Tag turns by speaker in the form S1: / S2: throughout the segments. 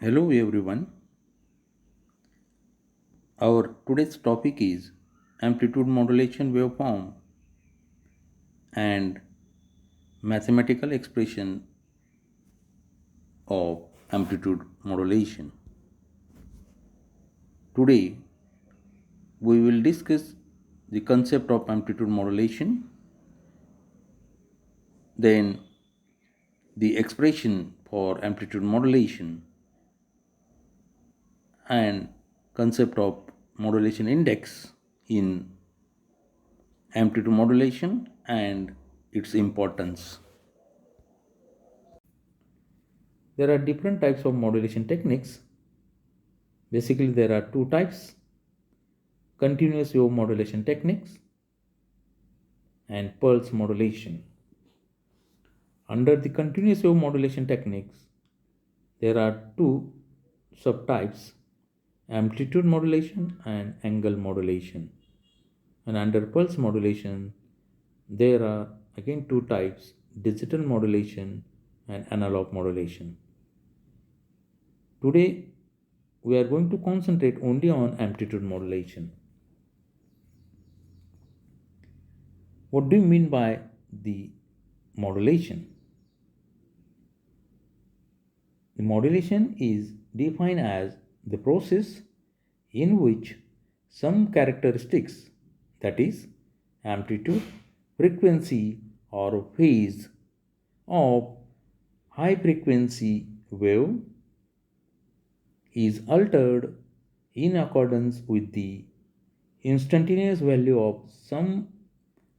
S1: Hello everyone. Our today's topic is amplitude modulation waveform and mathematical expression of amplitude modulation. Today we will discuss the concept of amplitude modulation, then the expression for amplitude modulation and concept of modulation index in amplitude modulation and its importance. There are different types of modulation techniques. Basically, there are two types: continuous wave modulation techniques and pulse modulation. Under the continuous wave modulation techniques, there are two subtypes: amplitude modulation and angle modulation. And under pulse modulation, there are again two types: digital modulation and analog modulation. Today, we are going to concentrate only on amplitude modulation. What do you mean by the modulation? The modulation is defined as the process in which some characteristics, that is, amplitude, frequency, or phase of high frequency wave is altered in accordance with the instantaneous value of some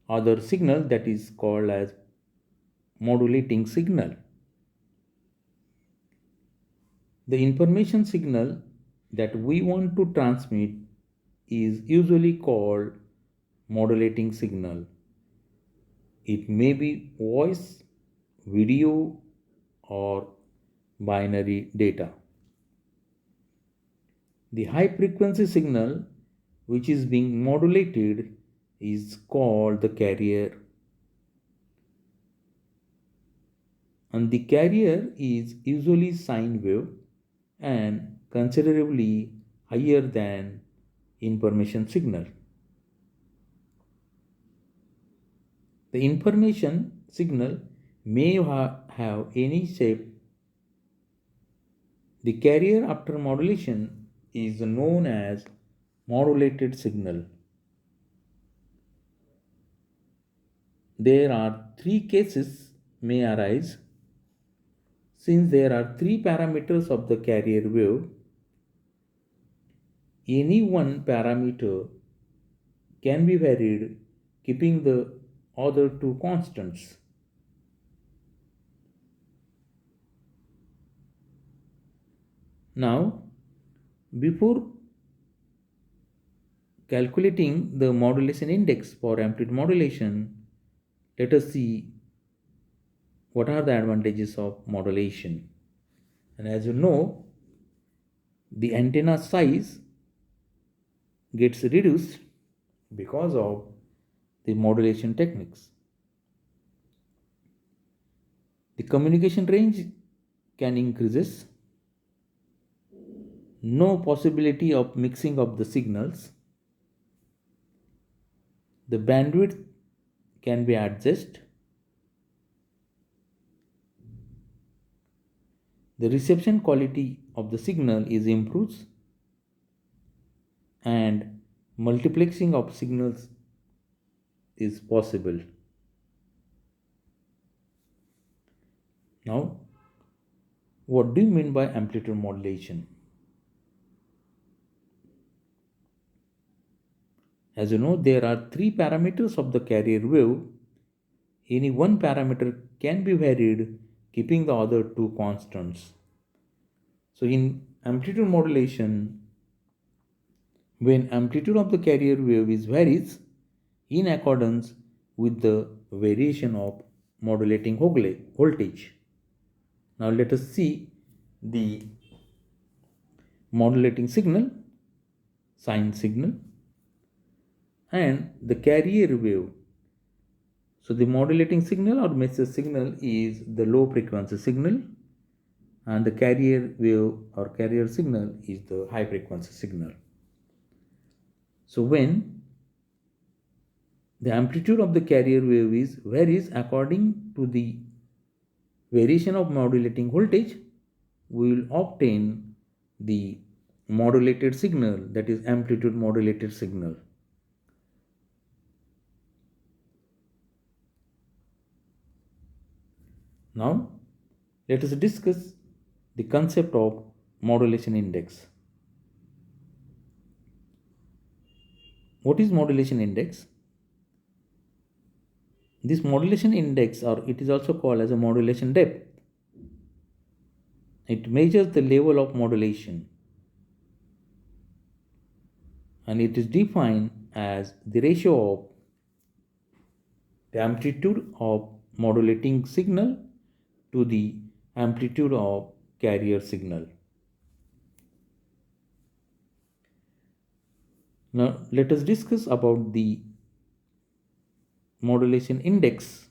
S1: other signal, that is called as modulating signal. The information signal that we want to transmit is usually called modulating signal. It may be voice, video, or binary data. The high frequency signal which is being modulated is called the carrier, and the carrier is usually sine wave and considerably higher than information signal. The information signal may have any shape. The carrier after modulation is known as modulated signal. There are three cases may arise. Since there are three parameters of the carrier wave, any one parameter can be varied keeping the other two constants. Now, before calculating the modulation index for amplitude modulation, let us see what are the advantages of modulation. And as you know, the antenna size gets reduced because of the modulation techniques. The communication range can increases, no possibility of mixing of the signals, the bandwidth can be adjusted, the reception quality of the signal is improved, and multiplexing of signals is possible. Now, what do you mean by amplitude modulation? As you know, there are three parameters of the carrier wave. Any one parameter can be varied keeping the other two constants. So in amplitude modulation, when amplitude of the carrier wave is varies in accordance with the variation of modulating voltage. Now let us see the modulating signal, sine signal, and the carrier wave. So the modulating signal or message signal is the low frequency signal, and the carrier wave or carrier signal is the high frequency signal. So when the amplitude of the carrier wave varies according to the variation of modulating voltage, we will obtain the modulated signal, that is amplitude modulated signal. Now let us discuss the concept of modulation index. What is modulation index? This modulation index, or it is also called as a modulation depth, it measures the level of modulation, and it is defined as the ratio of the amplitude of modulating signal to the amplitude of carrier signal. Now let us discuss about the modulation index.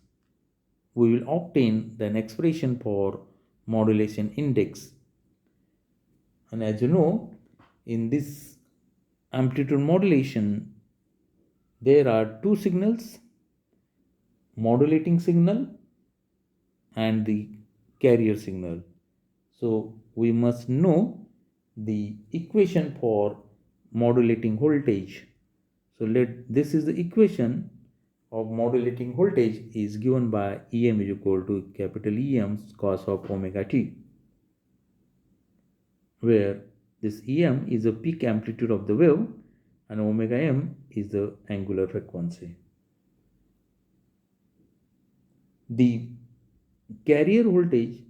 S1: We will obtain an expression for modulation index, and as you know, in this amplitude modulation there are two signals, modulating signal and the carrier signal. So we must know the equation for modulating voltage. So this is the equation of modulating voltage is given by Em is equal to capital Em cos of omega t, where this Em is the peak amplitude of the wave and omega m is the angular frequency. The carrier voltage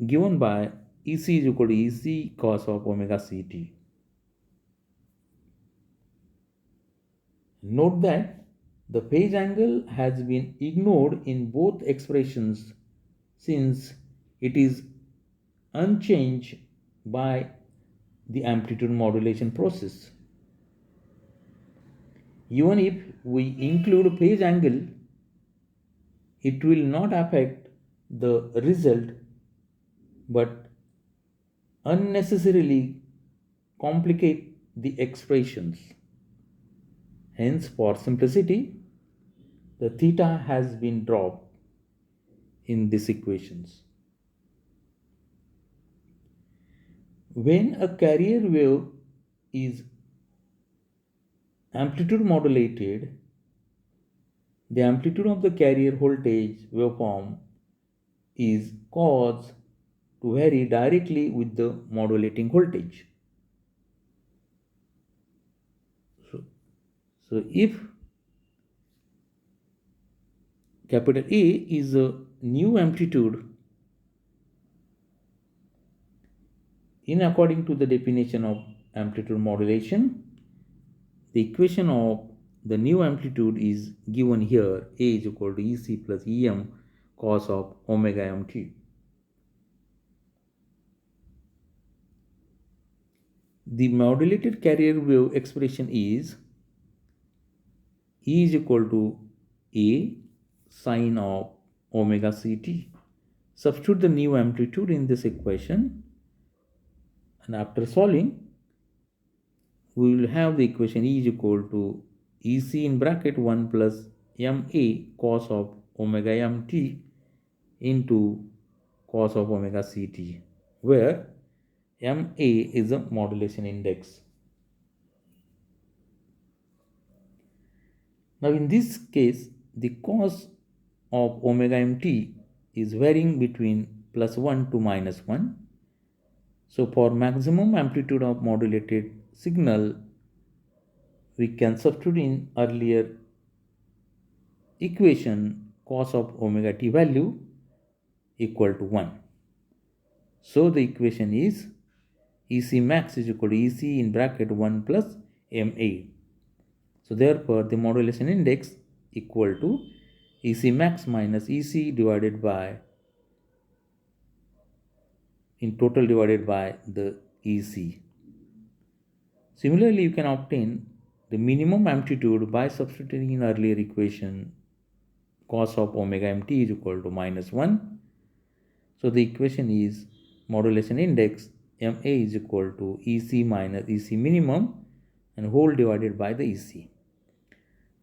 S1: given by Ec is equal to Ec cos of omega ct. Note that the phase angle has been ignored in both expressions since it is unchanged by the amplitude modulation process. Even if we include phase angle, it will not affect the result but unnecessarily complicate the expressions. Hence, for simplicity, the theta has been dropped in these equations. When a carrier wave is amplitude modulated, the amplitude of the carrier voltage waveform is caused to vary directly with the modulating voltage. So if capital A is a new amplitude in according to the definition of amplitude modulation, the equation of the new amplitude is given here. A is equal to Ec plus Em cos of omega mt. The modulated carrier wave expression is E is equal to A sine of omega ct. Substitute the new amplitude in this equation, and after solving we will have the equation E is equal to Ec in bracket 1 plus ma cos of omega mt into cos of omega ct, where ma is a modulation index. Now in this case, the cos of omega mt is varying between +1 to -1. So for maximum amplitude of modulated signal, we can substitute in earlier equation cos of omega t value equal to 1. So the equation is Ec max is equal to Ec in bracket 1 plus ma. So therefore the modulation index equal to Ec max minus Ec divided by in total divided by the Ec. Similarly, you can obtain the minimum amplitude by substituting in earlier equation cos of omega mt is equal to -1. So the equation is modulation index MA is equal to EC minus EC minimum and whole divided by the EC.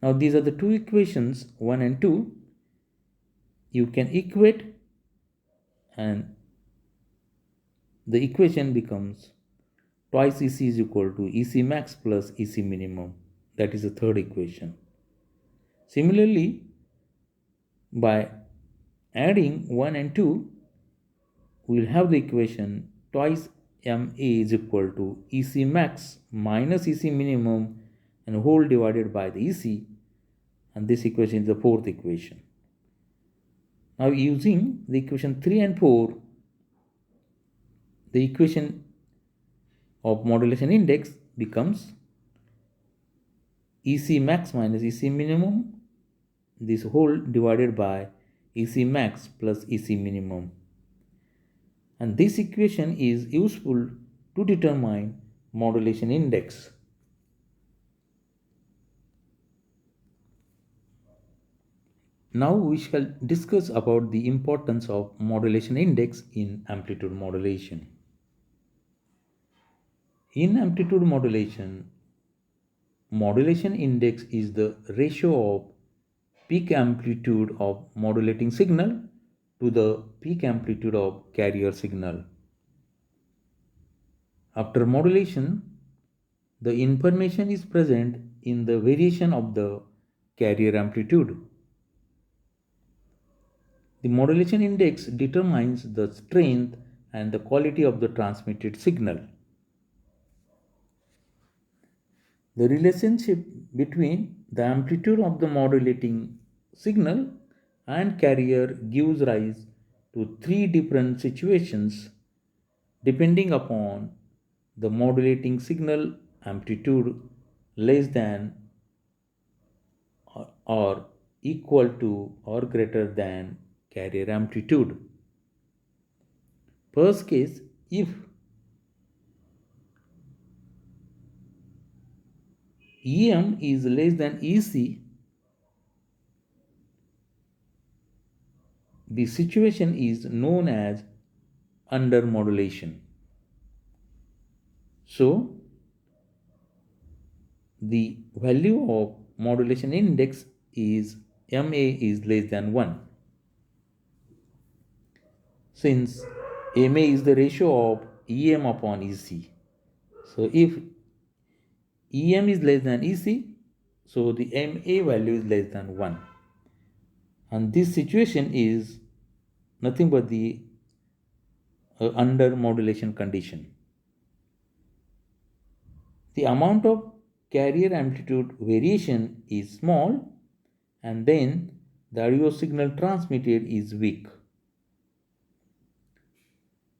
S1: Now these are the two equations 1 and 2. You can equate and the equation becomes twice EC is equal to EC max plus EC minimum. That is the third equation. Similarly, by adding 1 and 2, we will have the equation twice MA is equal to EC max minus EC minimum and whole divided by the EC, and this equation is the fourth equation. Now using the equation 3 and 4, the equation of modulation index becomes EC max minus EC minimum, this whole divided by EC max plus EC minimum. And this equation is useful to determine modulation index. Now we shall discuss about the importance of modulation index in amplitude modulation. In amplitude modulation, modulation index is the ratio of peak amplitude of modulating signal to the peak amplitude of carrier signal. After modulation, the information is present in the variation of the carrier amplitude. The modulation index determines the strength and the quality of the transmitted signal. The relationship between the amplitude of the modulating signal and carrier gives rise to three different situations depending upon the modulating signal amplitude less than or equal to or greater than carrier amplitude. First case, if EM is less than EC, the situation is known as under modulation. So, the value of modulation index is MA is less than 1. Since MA is the ratio of EM upon EC. So, if EM is less than EC, so the MA value is less than 1. And this situation is nothing but the under modulation condition. The amount of carrier amplitude variation is small and then the audio signal transmitted is weak.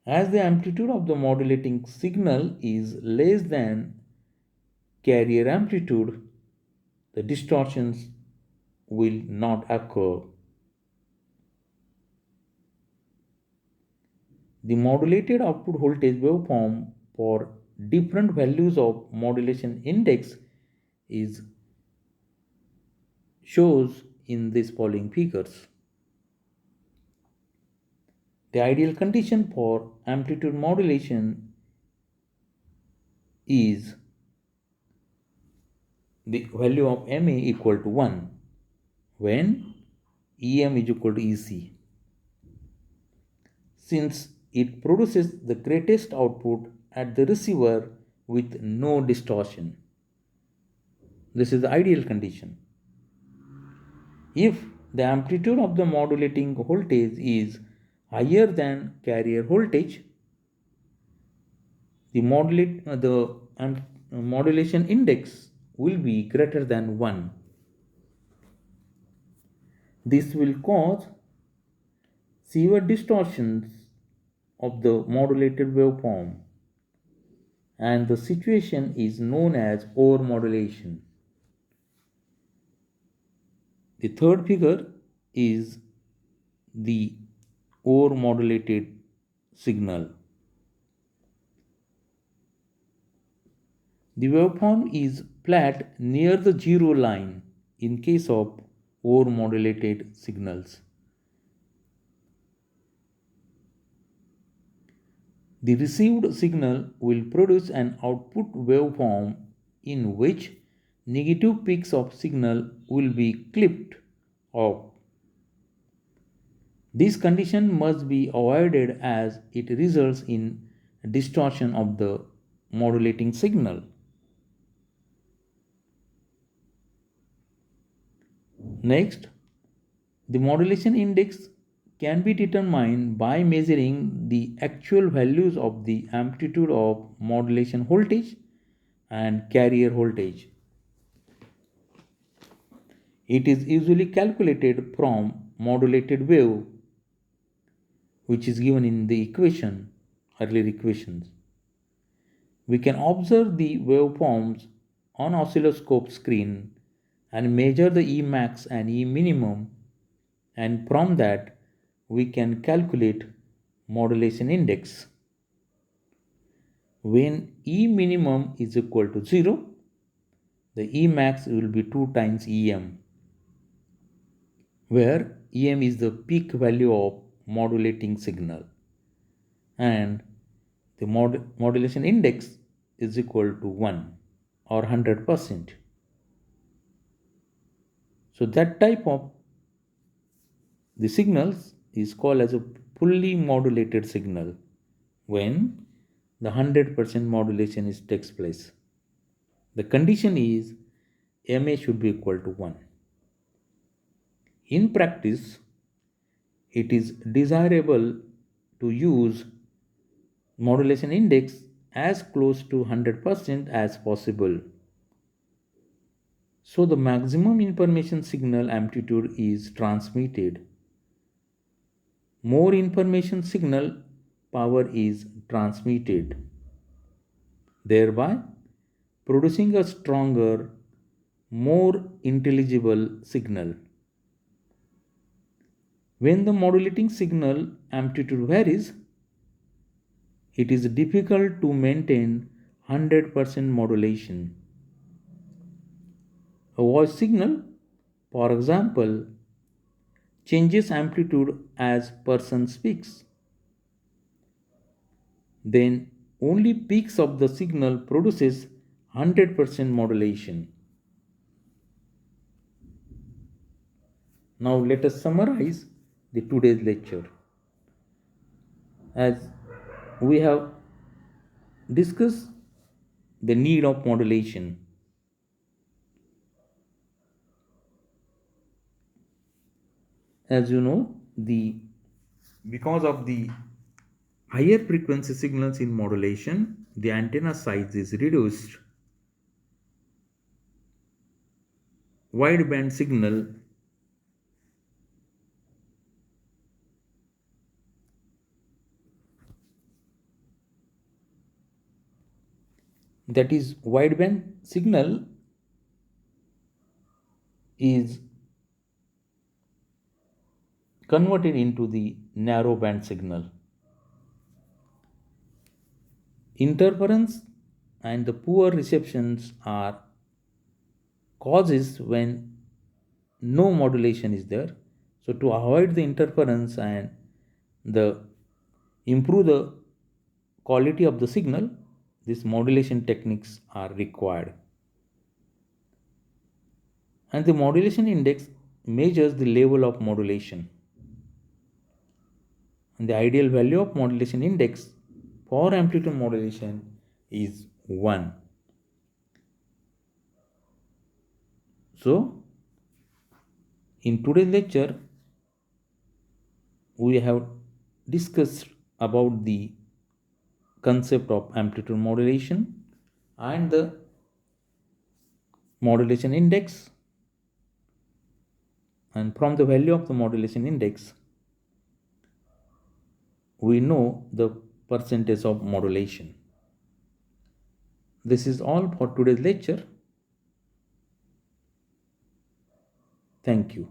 S1: As the amplitude of the modulating signal is less than carrier amplitude, the distortions will not occur. The modulated output voltage waveform for different values of modulation index is shows in these following figures. The ideal condition for amplitude modulation is the value of MA equal to 1 when EM is equal to EC. Since it produces the greatest output at the receiver with no distortion. This is the ideal condition. If the amplitude of the modulating voltage is higher than carrier voltage, the modulation index will be greater than 1. This will cause severe distortions of the modulated waveform, and the situation is known as overmodulation. The third figure is the overmodulated signal. The waveform is flat near the zero line in case of overmodulated signals. The received signal will produce an output waveform in which negative peaks of signal will be clipped off. This condition must be avoided as it results in distortion of the modulating signal. Next, the modulation index can be determined by measuring the actual values of the amplitude of modulation voltage and carrier voltage. It is usually calculated from modulated wave, which is given in the earlier equations. We can observe the waveforms on oscilloscope screen and measure the E max and E minimum, and from that we can calculate modulation index. When E minimum is equal to 0, the E max will be 2 times Em, where Em is the peak value of modulating signal, and the modulation index is equal to 1 or 100%. So that type of the signals is called as a fully modulated signal when the 100% modulation takes place. The condition is MA should be equal to 1. In practice, it is desirable to use modulation index as close to 100% as possible. So the maximum information signal amplitude is transmitted. More information signal power is transmitted, thereby producing a stronger, more intelligible signal. When the modulating signal amplitude varies, it is difficult to maintain 100% modulation. A voice signal, for example, changes amplitude as person speaks. Then only peaks of the signal produces 100% modulation. Now let us summarize the today's lecture. As we have discussed the need of modulation. As you know, because of the higher frequency signals in modulation, the antenna size is reduced. Wideband signal wideband signal is converted into the narrowband signal. Interference and the poor receptions are causes when no modulation is there. So to avoid the interference and improve the quality of the signal, these modulation techniques are required. And the modulation index measures the level of modulation. And the ideal value of modulation index for amplitude modulation is 1. So, in today's lecture, we have discussed about the concept of amplitude modulation and the modulation index, and from the value of the modulation index we know the percentage of modulation. This is all for today's lecture. Thank you.